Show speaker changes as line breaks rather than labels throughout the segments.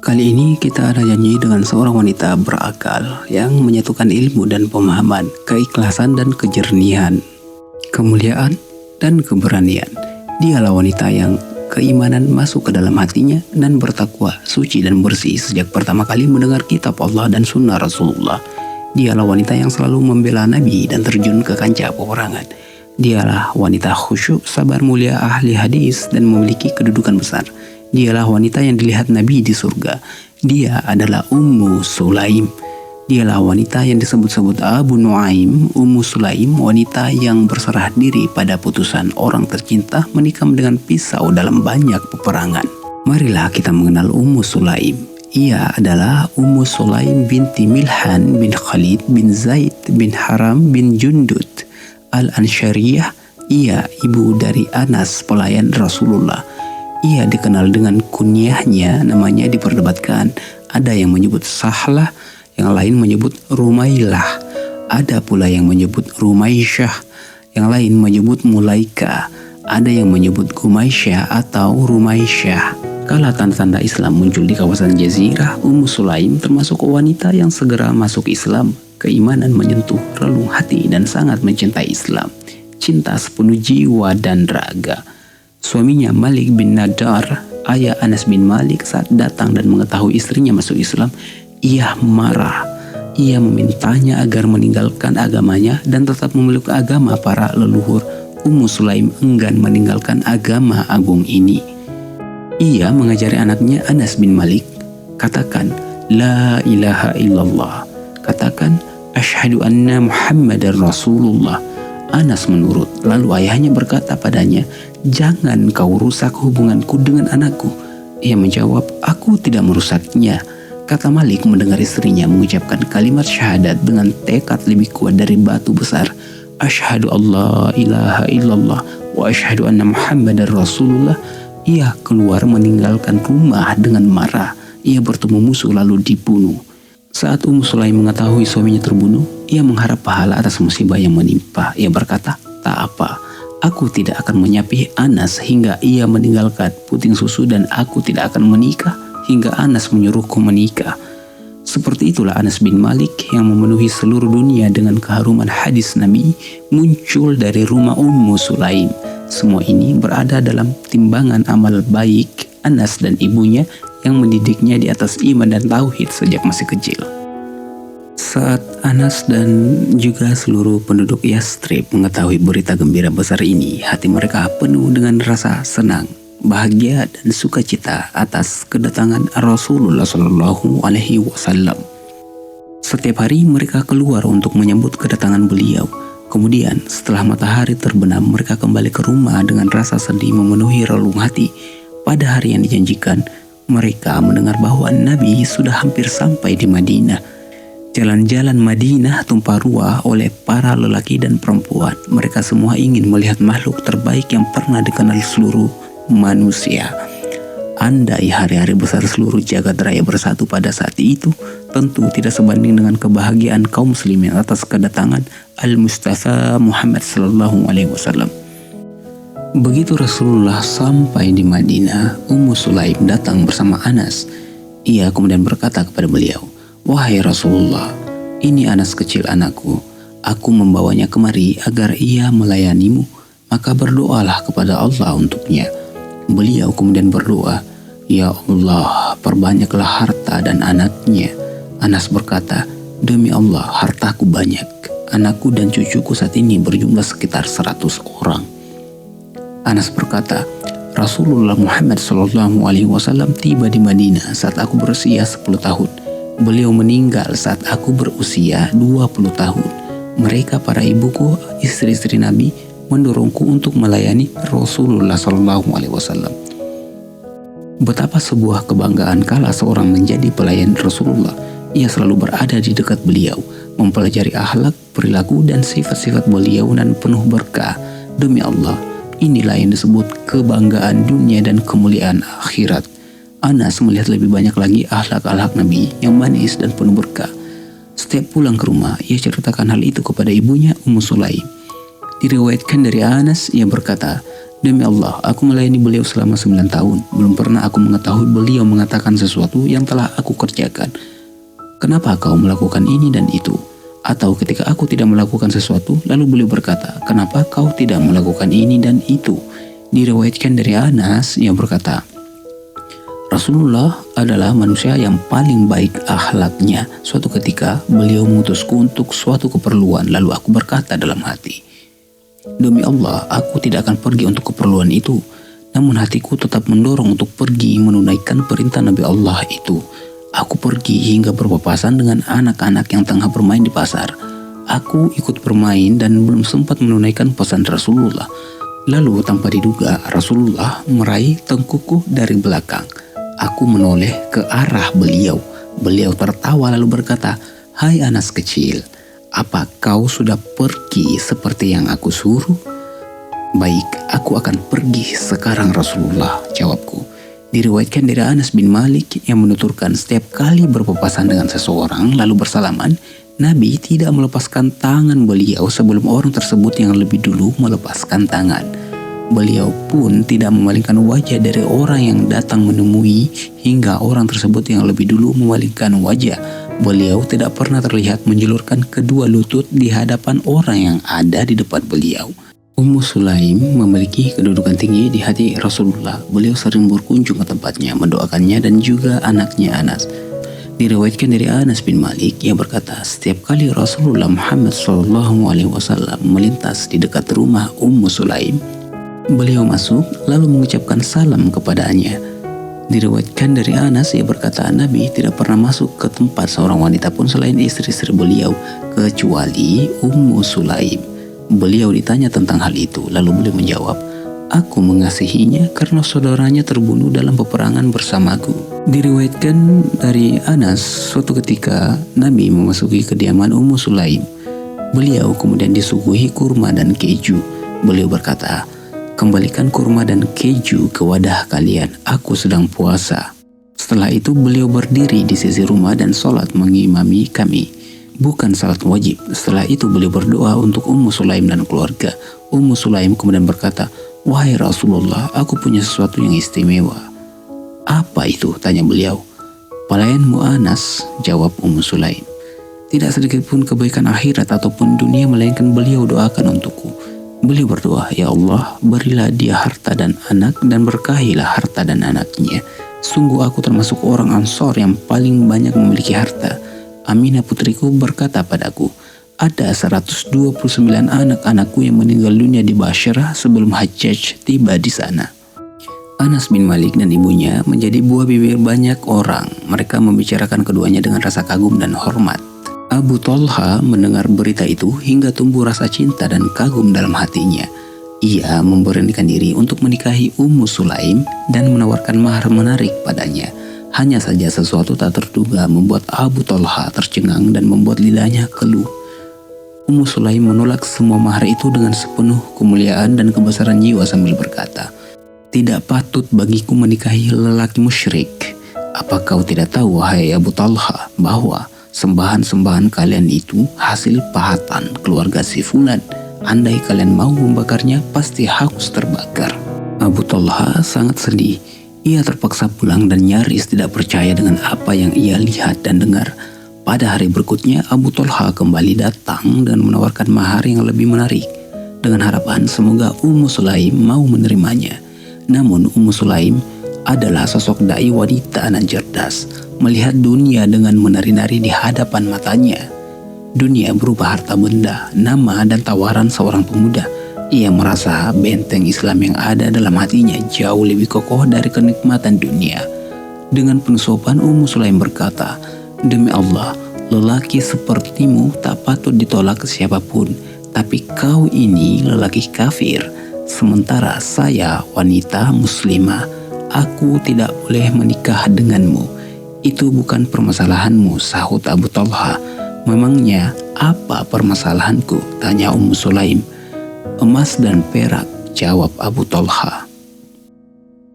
Kali ini kita ada janji dengan seorang wanita berakal yang menyatukan ilmu dan pemahaman, keikhlasan dan kejernihan, kemuliaan dan keberanian. Dialah wanita yang keimanan masuk ke dalam hatinya dan bertakwa, suci dan bersih sejak pertama kali mendengar kitab Allah dan sunnah Rasulullah. Dialah wanita yang selalu membela Nabi dan terjun ke kancah peperangan. Dialah wanita khusyuk, sabar, mulia, ahli hadis dan memiliki kedudukan besar. Dialah wanita yang dilihat Nabi di surga. Dia adalah Ummu Sulaim. Dialah wanita yang disebut-sebut Abu Nuaim. Ummu Sulaim, wanita yang berserah diri pada putusan orang tercinta menikam dengan pisau dalam banyak peperangan. Marilah kita mengenal Ummu Sulaim. Ia adalah Ummu Sulaim binti Milhan bin Khalid bin Zaid bin Haram bin Jundud Al-Ansyariyah. Ia ibu dari Anas, pelayan Rasulullah. Ia dikenal dengan kunyahnya, namanya diperdebatkan. Ada yang menyebut Sahlah, yang lain menyebut Rumailah. Ada pula yang menyebut Rumaisyah, yang lain menyebut Mulaika. Ada yang menyebut Gumaisyah atau Rumaisyah. Kala tanda-tanda Islam muncul di kawasan Jazirah, Ummu Sulaim termasuk wanita yang segera masuk Islam. Keimanan menyentuh relung hati dan sangat mencintai Islam. Cinta sepenuh jiwa dan raga. Suaminya Malik bin Nadar, ayah Anas bin Malik, saat datang dan mengetahui istrinya masuk Islam, ia marah. Ia memintanya agar meninggalkan agamanya dan tetap memeluk agama para leluhur. Ummu Sulaim enggan meninggalkan agama agung ini. Ia mengajari anaknya Anas bin Malik, katakan La ilaha illallah, katakan Asyhadu anna Muhammadar Rasulullah. Anas menurut, lalu ayahnya berkata padanya, jangan kau rusak hubunganku dengan anakku. Ia menjawab, aku tidak merusaknya. Kata Malik mendengar istrinya mengucapkan kalimat syahadat dengan tekad lebih kuat dari batu besar. Asyhadu Allah ilaha illallah wa asyhadu anna Muhammadar Rasulullah. Ia keluar meninggalkan rumah dengan marah. Ia bertemu musuh lalu dibunuh. Saat Ummu Sulaim mengetahui suaminya terbunuh, ia mengharap pahala atas musibah yang menimpa. Ia berkata, tak apa, aku tidak akan menyapi Anas hingga ia meninggalkan puting susu, dan aku tidak akan menikah hingga Anas menyuruhku menikah. Seperti itulah Anas bin Malik yang memenuhi seluruh dunia dengan keharuman hadis Nabi muncul dari rumah Ummu Sulaim. Semua ini berada dalam timbangan amal baik Anas dan ibunya yang mendidiknya di atas iman dan tauhid sejak masih kecil. Saat Anas dan juga seluruh penduduk Yastrib mengetahui berita gembira besar ini, hati mereka penuh dengan rasa senang, bahagia dan sukacita atas kedatangan Rasulullah Shallallahu Alaihi Wasallam. Setiap hari mereka keluar untuk menyambut kedatangan beliau. Kemudian setelah matahari terbenam, mereka kembali ke rumah dengan rasa sedih memenuhi relung hati. Pada hari yang dijanjikan, mereka mendengar bahwa Nabi sudah hampir sampai di Madinah. Jalan-jalan Madinah tumpah ruah oleh para lelaki dan perempuan. Mereka semua ingin melihat makhluk terbaik yang pernah dikenal seluruh manusia. Andai hari-hari besar seluruh jagat raya bersatu pada saat itu, tentu tidak sebanding dengan kebahagiaan kaum muslimin atas kedatangan Al-Mustafa Muhammad sallallahu alaihi wasallam. Begitu Rasulullah sampai di Madinah, Ummu Sulaim datang bersama Anas. Ia kemudian berkata kepada beliau, wahai Rasulullah, ini Anas kecil anakku. Aku membawanya kemari agar ia melayanimu, maka berdoalah kepada Allah untuknya. Beliau kemudian berdoa, ya Allah, perbanyaklah harta dan anaknya. Anas berkata, demi Allah, hartaku banyak. Anakku dan cucuku saat ini berjumlah sekitar 100 orang. Anas berkata, Rasulullah Muhammad SAW tiba di Madinah saat aku berusia 10 tahun. Beliau meninggal saat aku berusia 20 tahun. Mereka para ibuku, istri-istri Nabi, mendorongku untuk melayani Rasulullah SAW. Betapa sebuah kebanggaan kala seorang menjadi pelayan Rasulullah. Ia selalu berada di dekat beliau, mempelajari akhlak, perilaku dan sifat-sifat beliau dan penuh berkah. Demi Allah, inilah yang disebut kebanggaan dunia dan kemuliaan akhirat. Anas melihat lebih banyak lagi akhlak-akhlak Nabi yang manis dan penuh berkah. Setiap pulang ke rumah, ia ceritakan hal itu kepada ibunya Ummu Sulaim. Diriwayatkan dari Anas, ia berkata, Demi Allah, aku melayani beliau selama 9 tahun. Belum pernah aku mengetahui beliau mengatakan sesuatu yang telah aku kerjakan. Kenapa kau melakukan ini dan itu? Atau ketika aku tidak melakukan sesuatu, lalu beliau berkata, kenapa kau tidak melakukan ini dan itu? Diriwayatkan dari Anas yang berkata, Rasulullah adalah manusia yang paling baik akhlaknya. Suatu ketika beliau mengutusku untuk suatu keperluan, lalu aku berkata dalam hati, demi Allah, aku tidak akan pergi untuk keperluan itu. Namun hatiku tetap mendorong untuk pergi menunaikan perintah Nabi Allah itu. Aku pergi hingga berpapasan dengan anak-anak yang tengah bermain di pasar. Aku ikut bermain dan belum sempat menunaikan pesan Rasulullah. Lalu tanpa diduga, Rasulullah meraih tengkukku dari belakang. Aku menoleh ke arah beliau. Beliau tertawa lalu berkata, hai Anas kecil, apa kau sudah pergi seperti yang aku suruh? Baik, aku akan pergi sekarang Rasulullah, jawabku. Diriwayatkan dari Anas bin Malik yang menuturkan setiap kali berpapasan dengan seseorang lalu bersalaman, Nabi tidak melepaskan tangan beliau sebelum orang tersebut yang lebih dulu melepaskan tangan. Beliau pun tidak memalingkan wajah dari orang yang datang menemui hingga orang tersebut yang lebih dulu memalingkan wajah. Beliau tidak pernah terlihat menjulurkan kedua lutut di hadapan orang yang ada di depan beliau. Ummu Sulaim memiliki kedudukan tinggi di hati Rasulullah. Beliau sering berkunjung ke tempatnya, mendoakannya dan juga anaknya Anas. Diriwayatkan dari Anas bin Malik yang berkata, setiap kali Rasulullah Muhammad SAW melintas di dekat rumah Ummu Sulaim, beliau masuk lalu mengucapkan salam kepadanya. Diriwayatkan dari Anas ia berkata, Nabi tidak pernah masuk ke tempat seorang wanita pun selain istri-istri beliau kecuali Ummu Sulaim. Beliau ditanya tentang hal itu, lalu beliau menjawab, aku mengasihinya karena saudaranya terbunuh dalam peperangan bersamaku. Diriwayatkan dari Anas, suatu ketika Nabi memasuki kediaman Ummu Sulaim. Beliau kemudian disuguhi kurma dan keju. Beliau berkata, kembalikan kurma dan keju ke wadah kalian, aku sedang puasa. Setelah itu beliau berdiri di sisi rumah dan sholat mengimami kami. Bukan salat wajib. Setelah itu beliau berdoa untuk Ummu Sulaim dan keluarga. Ummu Sulaim kemudian berkata, wahai Rasulullah, aku punya sesuatu yang istimewa. Apa itu? Tanya beliau. Pelayanmu Anas, jawab Ummu Sulaim. Tidak sedikit pun kebaikan akhirat ataupun dunia melainkan beliau doakan untukku. Beliau berdoa, ya Allah, berilah dia harta dan anak dan berkahilah harta dan anaknya. Sungguh aku termasuk orang Ansor yang paling banyak memiliki harta. Aminah putriku berkata padaku, ada 129 anak-anakku yang meninggal dunia di Bashrah sebelum Hajjaj tiba di sana. Anas bin Malik dan ibunya menjadi buah bibir banyak orang. Mereka membicarakan keduanya dengan rasa kagum dan hormat. Abu Talha mendengar berita itu hingga tumbuh rasa cinta dan kagum dalam hatinya. Ia memberanikan diri untuk menikahi Ummu Sulaim dan menawarkan mahar menarik padanya. Hanya saja sesuatu tak terduga membuat Abu Talha tercengang dan membuat lidahnya keluh. Ummu Sulaim menolak semua mahar itu dengan sepenuh kemuliaan dan kebesaran jiwa sambil berkata, tidak patut bagiku menikahi lelaki musyrik. Apa kau tidak tahu, wahai Abu Talha, bahwa sembahan-sembahan kalian itu hasil pahatan keluarga si Fulan. Andai kalian mau membakarnya, pasti hangus terbakar. Abu Talha sangat sedih. Ia terpaksa pulang dan nyaris tidak percaya dengan apa yang ia lihat dan dengar. Pada hari berikutnya, Abu Talha kembali datang dan menawarkan mahar yang lebih menarik, dengan harapan semoga Ummu Sulaim mau menerimanya. Namun Ummu Sulaim adalah sosok dai wanita dan cerdas, melihat dunia dengan menari-nari di hadapan matanya. Dunia berupa harta benda, nama dan tawaran seorang pemuda. Ia merasa benteng Islam yang ada dalam hatinya jauh lebih kokoh dari kenikmatan dunia. Dengan penuh sopan Ummu Sulaim berkata, demi Allah, lelaki sepertimu tak patut ditolak ke siapapun, tapi kau ini lelaki kafir, sementara saya wanita muslimah. Aku tidak boleh menikah denganmu. Itu bukan permasalahanmu, sahut Abu Talha. Memangnya apa permasalahanku? Tanya Ummu Sulaim. Emas dan perak, jawab Abu Talha.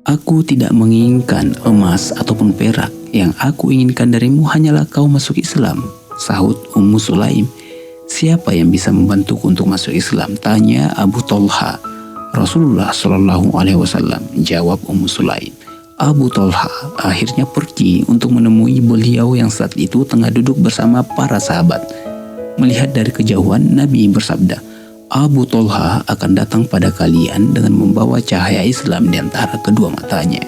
Aku tidak menginginkan emas ataupun perak. Yang aku inginkan darimu hanyalah kau masuk Islam, sahut Ummu Sulaim. Siapa yang bisa membantuku untuk masuk Islam? Tanya Abu Talha. Rasulullah Shallallahu Alaihi Wasallam, jawab Ummu Sulaim. Abu Talha akhirnya pergi untuk menemui beliau yang saat itu tengah duduk bersama para sahabat. Melihat dari kejauhan, Nabi bersabda, Abu Talha akan datang pada kalian dengan membawa cahaya Islam di antara kedua matanya.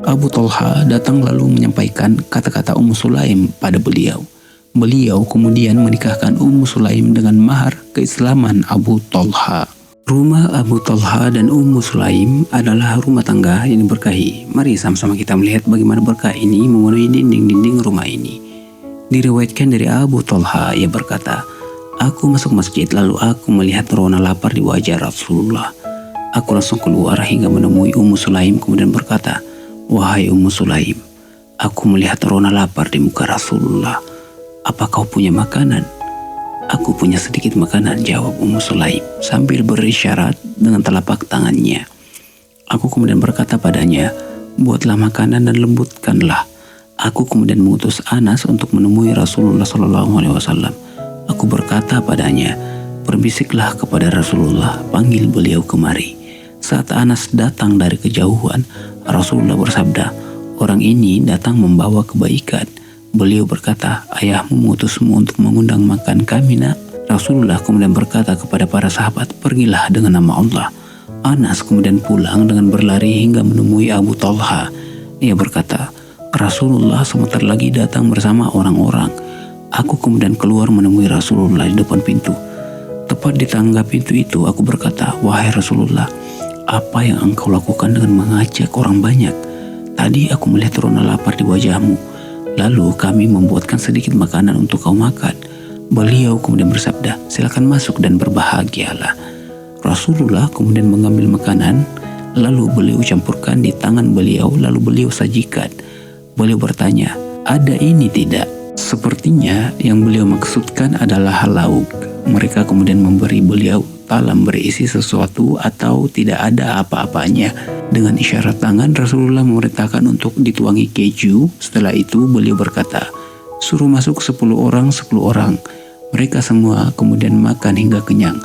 Abu Talha datang lalu menyampaikan kata-kata Ummu Sulaim pada beliau. Beliau kemudian menikahkan Ummu Sulaim dengan mahar keislaman Abu Talha. Rumah Abu Talha dan Ummu Sulaim adalah rumah tangga yang diberkahi. Mari sama-sama kita melihat bagaimana berkah ini memenuhi dinding-dinding rumah ini. Diriwayatkan dari Abu Talha, ia berkata, aku masuk masjid lalu aku melihat rona lapar di wajah Rasulullah. Aku langsung keluar hingga menemui Ummu Sulaim kemudian berkata, wahai Ummu Sulaim, aku melihat rona lapar di muka Rasulullah. Apa kau punya makanan? Aku punya sedikit makanan, jawab Ummu Sulaim sambil berisyarat dengan telapak tangannya. Aku kemudian berkata padanya, buatlah makanan dan lembutkanlah. Aku kemudian mengutus Anas untuk menemui Rasulullah SAW. Aku berkata padanya, berbisiklah kepada Rasulullah, panggil beliau kemari. Saat Anas datang dari kejauhan, Rasulullah bersabda, orang ini datang membawa kebaikan. Beliau berkata, ayahmu mengutusmu untuk mengundang makan kami, nak. Rasulullah kemudian berkata kepada para sahabat, pergilah dengan nama Allah. Anas kemudian pulang dengan berlari hingga menemui Abu Talha. Ia berkata, Rasulullah sebentar lagi datang bersama orang-orang. Aku kemudian keluar menemui Rasulullah di depan pintu. Tepat di tangga pintu itu aku berkata, wahai Rasulullah, apa yang engkau lakukan dengan mengajak orang banyak? Tadi aku melihat rona lapar di wajahmu. Lalu kami membuatkan sedikit makanan untuk kau makan. Beliau kemudian bersabda, silakan masuk dan berbahagialah. Rasulullah kemudian mengambil makanan, lalu beliau campurkan di tangan beliau, lalu beliau sajikan. Beliau bertanya, ada ini tidak? Sepertinya yang beliau maksudkan adalah lauk. Mereka kemudian memberi beliau talam berisi sesuatu atau tidak ada apa-apanya. Dengan isyarat tangan, Rasulullah memerintahkan untuk dituangi keju. Setelah itu beliau berkata, suruh masuk 10 orang. Mereka semua kemudian makan hingga kenyang.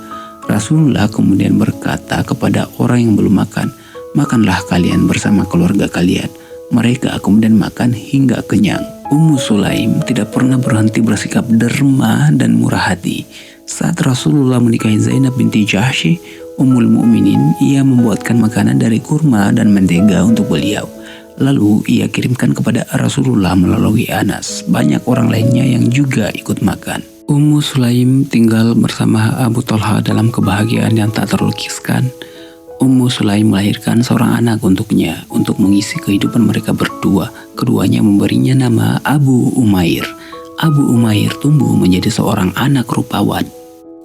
Rasulullah kemudian berkata kepada orang yang belum makan, makanlah kalian bersama keluarga kalian. Mereka kemudian makan hingga kenyang. Ummu Sulaim tidak pernah berhenti bersikap derma dan murah hati. Saat Rasulullah menikahi Zainab binti Jahsy, Ummul Mukminin, ia membuatkan makanan dari kurma dan mentega untuk beliau. Lalu ia kirimkan kepada Rasulullah melalui Anas. Banyak orang lainnya yang juga ikut makan. Ummu Sulaim tinggal bersama Abu Talha dalam kebahagiaan yang tak terlukiskan. Ummu Sulaim melahirkan seorang anak untuknya untuk mengisi kehidupan mereka berdua. Keduanya memberinya nama Abu Umair. Abu Umair tumbuh menjadi seorang anak rupawan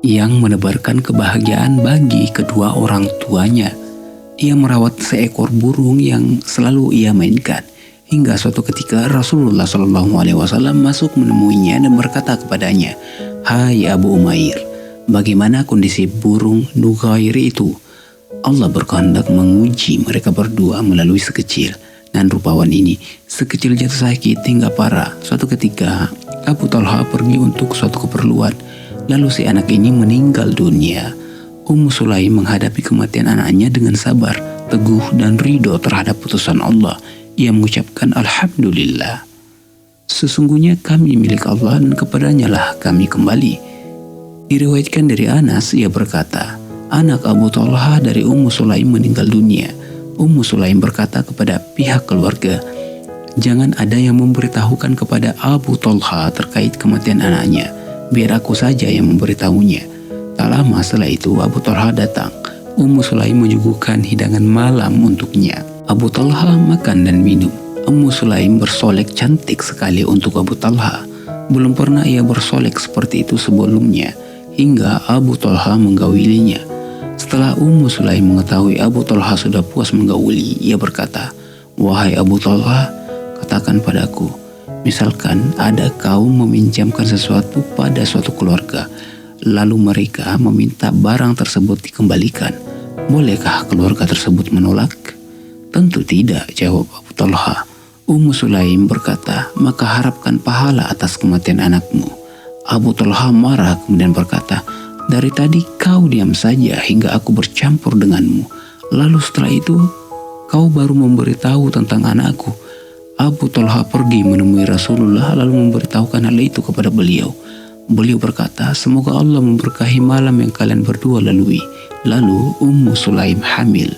yang menebarkan kebahagiaan bagi kedua orang tuanya. Ia merawat seekor burung yang selalu ia mainkan. Hingga suatu ketika Rasulullah SAW masuk menemuinya dan berkata kepadanya, hai Abu Umair, bagaimana kondisi burung Nughair itu? Allah berkehendak menguji mereka berdua melalui sekecil dan rupawan ini. Sekecil jatuh sakit hingga parah. Suatu ketika Abu Talha pergi untuk suatu keperluan. Lalu si anak ini meninggal dunia. Ummu Sulaim menghadapi kematian anaknya dengan sabar, teguh dan ridho terhadap putusan Allah. Ia mengucapkan Alhamdulillah. Sesungguhnya kami milik Allah dan kepadanya lah kami kembali. Diriwayatkan dari Anas, ia berkata, anak Abu Talha dari Ummu Sulaim meninggal dunia. Ummu Sulaim berkata kepada pihak keluarga, jangan ada yang memberitahukan kepada Abu Talha terkait kematian anaknya. Biar aku saja yang memberitahunya. Tak lama setelah itu Abu Talha datang. Ummu Sulaim menyuguhkan hidangan malam untuknya. Abu Talha makan dan minum. Ummu Sulaim bersolek cantik sekali untuk Abu Talha. Belum pernah ia bersolek seperti itu sebelumnya, hingga Abu Talha menggaulinya. Setelah Ummu Sulaim mengetahui Abu Talha sudah puas menggauli, ia berkata, wahai Abu Talha, katakan padaku, misalkan ada kaum meminjamkan sesuatu pada suatu keluarga, lalu mereka meminta barang tersebut dikembalikan. Bolehkah keluarga tersebut menolak? Tentu tidak, jawab Abu Talha. Ummu Sulaim berkata, maka harapkan pahala atas kematian anakmu. Abu Talha marah kemudian berkata, Dari tadi kau diam saja hingga aku bercampur denganmu. Lalu setelah itu kau baru memberitahu tentang anakku." Abu Talha pergi menemui Rasulullah lalu memberitahukan hal itu kepada beliau. Beliau berkata, "Semoga Allah memberkahi malam yang kalian berdua lalui." Lalu Ummu Sulaim hamil.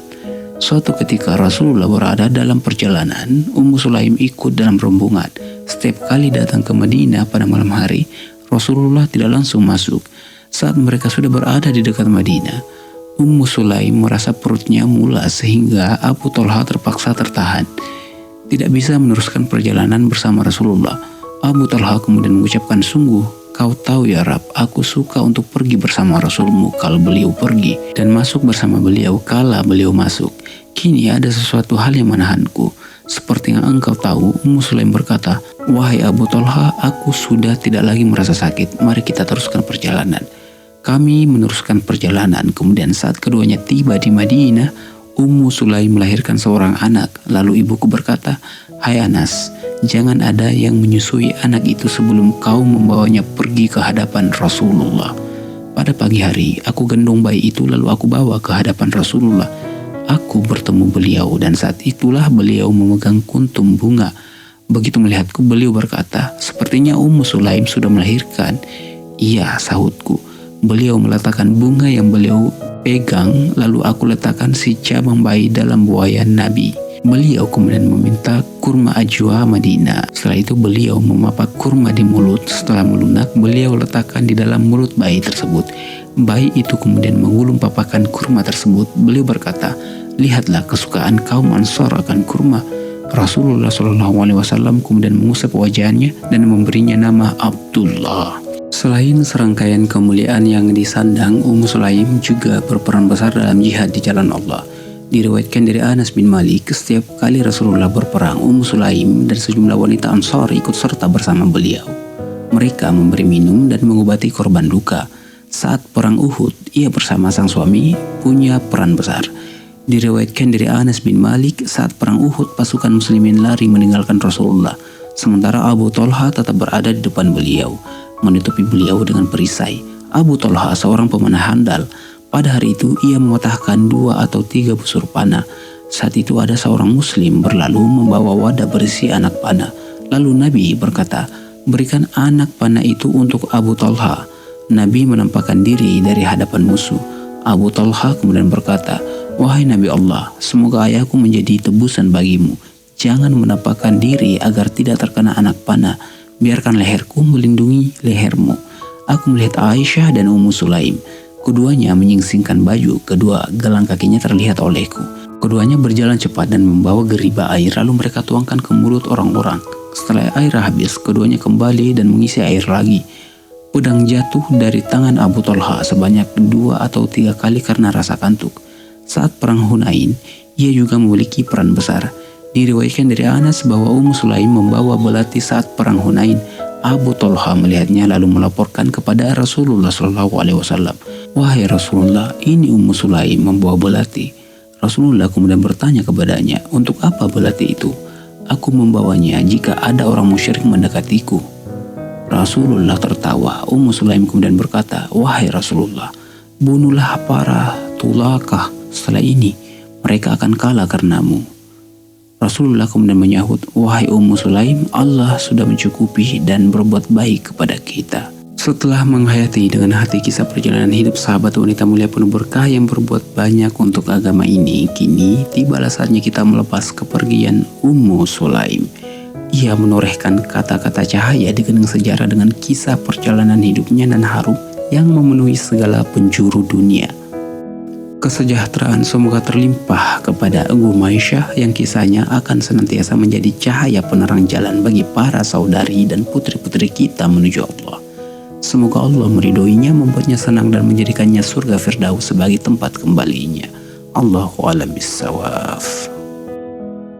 Suatu ketika Rasulullah berada dalam perjalanan, Ummu Sulaim ikut dalam rombongan. Setiap kali datang ke Madinah pada malam hari, Rasulullah tidak langsung masuk. Saat mereka sudah berada di dekat Madinah, Ummu Sulaim merasa perutnya mulas sehingga Abu Talha terpaksa tertahan, tidak bisa meneruskan perjalanan bersama Rasulullah. Abu Talha kemudian mengucapkan, "Sungguh kau tahu ya Rab, aku suka untuk pergi bersama Rasulmu kalau beliau pergi, dan masuk bersama beliau kala beliau masuk. Kini ada sesuatu hal yang menahanku. Seperti yang engkau tahu." Ummu Sulaim berkata, "Wahai Abu Talha, aku sudah tidak lagi merasa sakit. Mari kita teruskan perjalanan." Kami meneruskan perjalanan. Kemudian saat keduanya tiba di Madinah, Ummu Sulaim melahirkan seorang anak. Lalu ibuku berkata, "Hai Anas, jangan ada yang menyusui anak itu sebelum kau membawanya pergi ke hadapan Rasulullah." Pada pagi hari, aku gendong bayi itu lalu aku bawa ke hadapan Rasulullah. Aku bertemu beliau dan saat itulah beliau memegang kuntum bunga. Begitu melihatku, beliau berkata, "Sepertinya Ummu Sulaim sudah melahirkan." "Iya," sahutku. Beliau meletakkan bunga yang beliau pegang, lalu aku letakkan si cabang bayi dalam buayan Nabi. Beliau kemudian meminta kurma ajwa Madinah. Setelah itu beliau memapak kurma di mulut. Setelah melunak, beliau letakkan di dalam mulut bayi tersebut. Bayi itu kemudian mengulum papakan kurma tersebut. Beliau berkata, "Lihatlah kesukaan kaum Ansar akan kurma." Rasulullah SAW kemudian mengusap wajahnya dan memberinya nama Abdullah. Selain serangkaian kemuliaan yang disandang, Ummu Sulaim juga berperan besar dalam jihad di jalan Allah. Diriwayatkan dari Anas bin Malik, setiap kali Rasulullah berperang, Ummu Sulaim dan sejumlah wanita Ansar ikut serta bersama beliau. Mereka memberi minum dan mengobati korban luka. Saat perang Uhud, ia bersama sang suami punya peran besar. Diriwayatkan dari Anas bin Malik, saat perang Uhud, pasukan muslimin lari meninggalkan Rasulullah, sementara Abu Talha tetap berada di depan beliau, menutupi beliau dengan perisai. Abu Talha seorang pemanah handal. Pada hari itu ia mematahkan 2 atau 3 busur panah. Saat itu ada seorang muslim berlalu membawa wadah berisi anak panah. Lalu Nabi berkata, "Berikan anak panah itu untuk Abu Talha." Nabi menampakkan diri dari hadapan musuh. Abu Talha kemudian berkata, "Wahai Nabi Allah, semoga ayahku menjadi tebusan bagimu. Jangan menampakkan diri agar tidak terkena anak panah. Biarkan leherku melindungi lehermu." Aku melihat Aisyah dan Ummu Sulaim. Keduanya menyingsingkan baju, kedua gelang kakinya terlihat olehku. Keduanya berjalan cepat dan membawa geriba air, lalu mereka tuangkan ke mulut orang-orang. Setelah air habis, keduanya kembali dan mengisi air lagi. Pedang jatuh dari tangan Abu Talha sebanyak 2 atau 3 kali karena rasa kantuk. Saat perang Hunain, ia juga memiliki peran besar. Diriwayatkan dari Anas bahwa Ummu Sulaim membawa belati saat perang Hunain. Abu Talha melihatnya lalu melaporkan kepada Rasulullah SAW. "Wahai Rasulullah, ini Ummu Sulaim membawa belati." Rasulullah kemudian bertanya kepadanya, "Untuk apa belati itu?" "Aku membawanya jika ada orang musyrik mendekatiku." Rasulullah tertawa. Ummu Sulaim kemudian berkata, "Wahai Rasulullah, bunuhlah para tulakah. Setelah ini mereka akan kalah karenamu." Rasulullah kemudian menyahut, "Wahai Ummu Sulaim, Allah sudah mencukupi dan berbuat baik kepada kita." Setelah menghayati dengan hati kisah perjalanan hidup sahabat wanita mulia penuh berkah yang berbuat banyak untuk agama ini, kini tibalah saatnya kita melepas kepergian Ummu Sulaim. Ia menorehkan kata-kata cahaya di geneng sejarah dengan kisah perjalanan hidupnya dan harum yang memenuhi segala penjuru dunia. Kesejahteraan semoga terlimpah kepada Ummu Aisyah yang kisahnya akan senantiasa menjadi cahaya penerang jalan bagi para saudari dan putri-putri kita menuju Allah. Semoga Allah meridhoinya, membuatnya senang dan menjadikannya surga Firdaus sebagai tempat kembalinya. Allahu a'lam bishawab.